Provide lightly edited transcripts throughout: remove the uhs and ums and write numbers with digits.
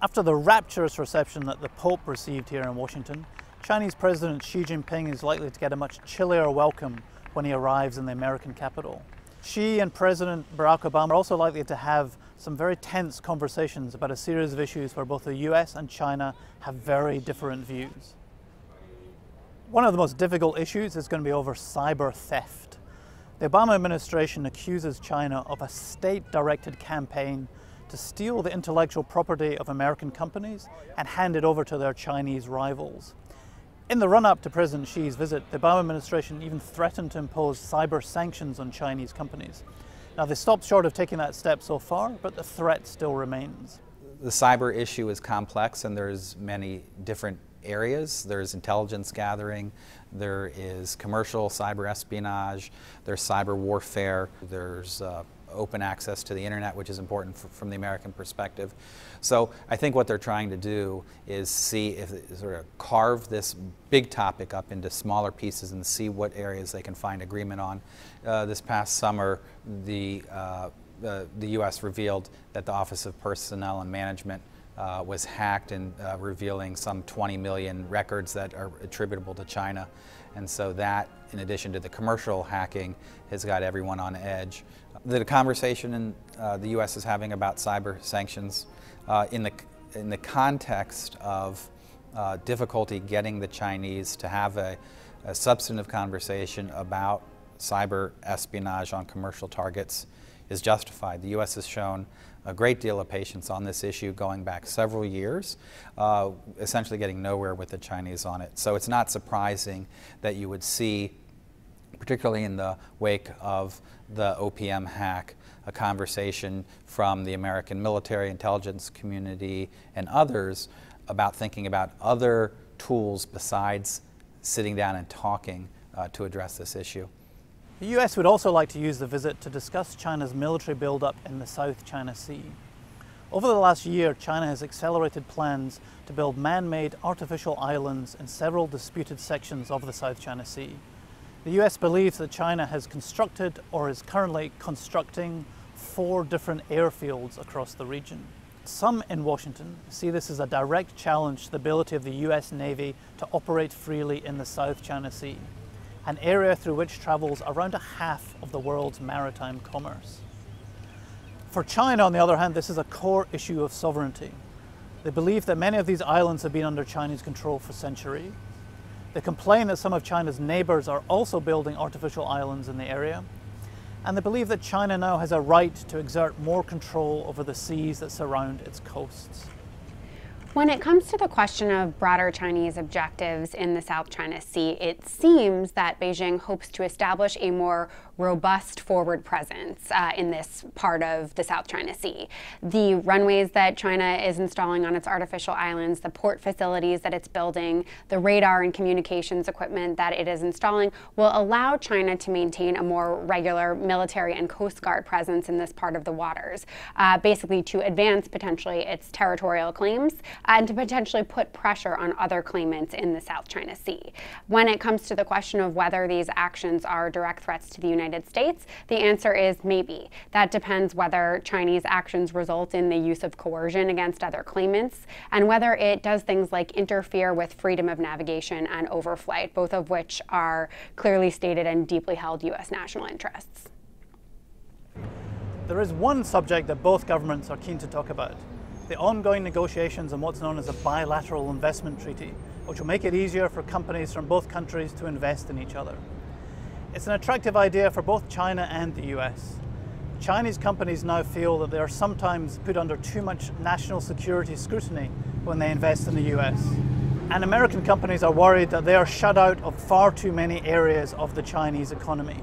After the rapturous reception that the Pope received here in Washington, Chinese President Xi Jinping is likely to get a much chillier welcome when he arrives in the American capital. Xi and President Barack Obama are also likely to have some very tense conversations about a series of issues where both the US and China have very different views. One of the most difficult issues is going to be over cyber theft. The Obama administration accuses China of a state-directed campaign to steal the intellectual property of American companies and hand it over to their Chinese rivals. In the run-up to President Xi's visit, the Obama administration even threatened to impose cyber sanctions on Chinese companies. Now, they stopped short of taking that step so far, but the threat still remains. The cyber issue is complex, and there's many different areas. There's intelligence gathering, there is commercial cyber espionage, there's cyber warfare, there's open access to the internet, which is important from the American perspective. So I think what they're trying to do is see if they sort of carve this big topic up into smaller pieces and see what areas they can find agreement on. This past summer, the U.S. revealed that the Office of Personnel and Management was hacked and revealing some 20 million records that are attributable to China. And so that, in addition to the commercial hacking, has got everyone on edge. The conversation the U.S. is having about cyber sanctions in the context of difficulty getting the Chinese to have a substantive conversation about cyber espionage on commercial targets is justified. The U.S. has shown a great deal of patience on this issue going back several years, essentially getting nowhere with the Chinese on it. So it's not surprising that you would see, particularly in the wake of the OPM hack, a conversation from the American military intelligence community and others about thinking about other tools besides sitting down and talking to address this issue. The US would also like to use the visit to discuss China's military buildup in the South China Sea. Over the last year, China has accelerated plans to build man-made artificial islands in several disputed sections of the South China Sea. The US believes that China has constructed or is currently constructing 4 different airfields across the region. Some in Washington see this as a direct challenge to the ability of the US Navy to operate freely in the South China Sea, an area through which travels around half of the world's maritime commerce. For China, on the other hand, this is a core issue of sovereignty. They believe that many of these islands have been under Chinese control for centuries. They complain that some of China's neighbors are also building artificial islands in the area. And they believe that China now has a right to exert more control over the seas that surround its coasts. When it comes to the question of broader Chinese objectives in the South China Sea, it seems that Beijing hopes to establish a more robust forward presence in this part of the South China Sea. The runways that China is installing on its artificial islands, the port facilities that it's building, the radar and communications equipment that it is installing will allow China to maintain a more regular military and Coast Guard presence in this part of the waters, basically to advance potentially its territorial claims and to potentially put pressure on other claimants in the South China Sea. When it comes to the question of whether these actions are direct threats to the United States, the answer is maybe. That depends whether Chinese actions result in the use of coercion against other claimants and whether it does things like interfere with freedom of navigation and overflight, both of which are clearly stated and deeply held U.S. national interests. There is one subject that both governments are keen to talk about: the ongoing negotiations on what's known as a bilateral investment treaty, which will make it easier for companies from both countries to invest in each other. It's an attractive idea for both China and the US. Chinese companies now feel that they are sometimes put under too much national security scrutiny when they invest in the US. And American companies are worried that they are shut out of far too many areas of the Chinese economy.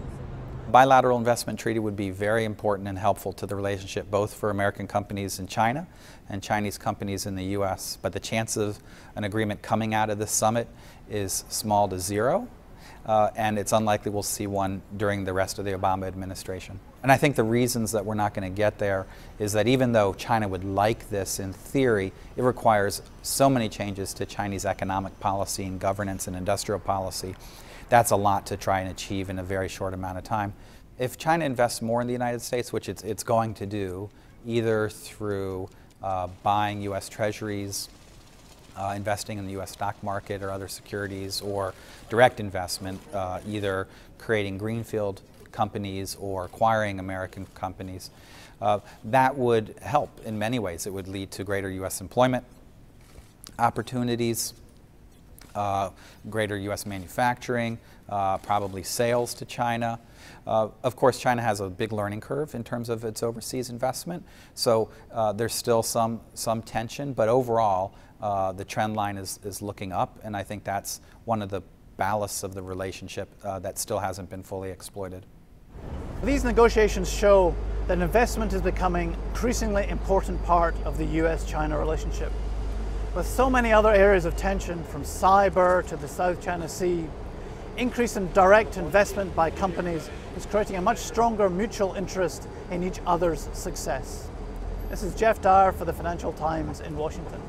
Bilateral investment treaty would be very important and helpful to the relationship both for American companies in China and Chinese companies in the U.S. But the chance of an agreement coming out of this summit is small to zero, and it's unlikely we'll see one during the rest of the Obama administration. And I think the reasons that we're not going to get there is that even though China would like this in theory, it requires so many changes to Chinese economic policy and governance and industrial policy. That's a lot to try and achieve in a very short amount of time. If China invests more in the United States, which it's going to do, either through buying U.S. treasuries, investing in the U.S. stock market or other securities, or direct investment, either creating greenfield companies or acquiring American companies. That would help in many ways. It would lead to greater U.S. employment opportunities, greater U.S. manufacturing, probably sales to China. Of course, China has a big learning curve in terms of its overseas investment, so there's still some tension, but overall the trend line is looking up, and I think that's one of the ballasts of the relationship that still hasn't been fully exploited. These negotiations show that investment is becoming an increasingly important part of the US-China relationship. With so many other areas of tension, from cyber to the South China Sea, increase in direct investment by companies is creating a much stronger mutual interest in each other's success. This is Geoff Dyer for the Financial Times in Washington.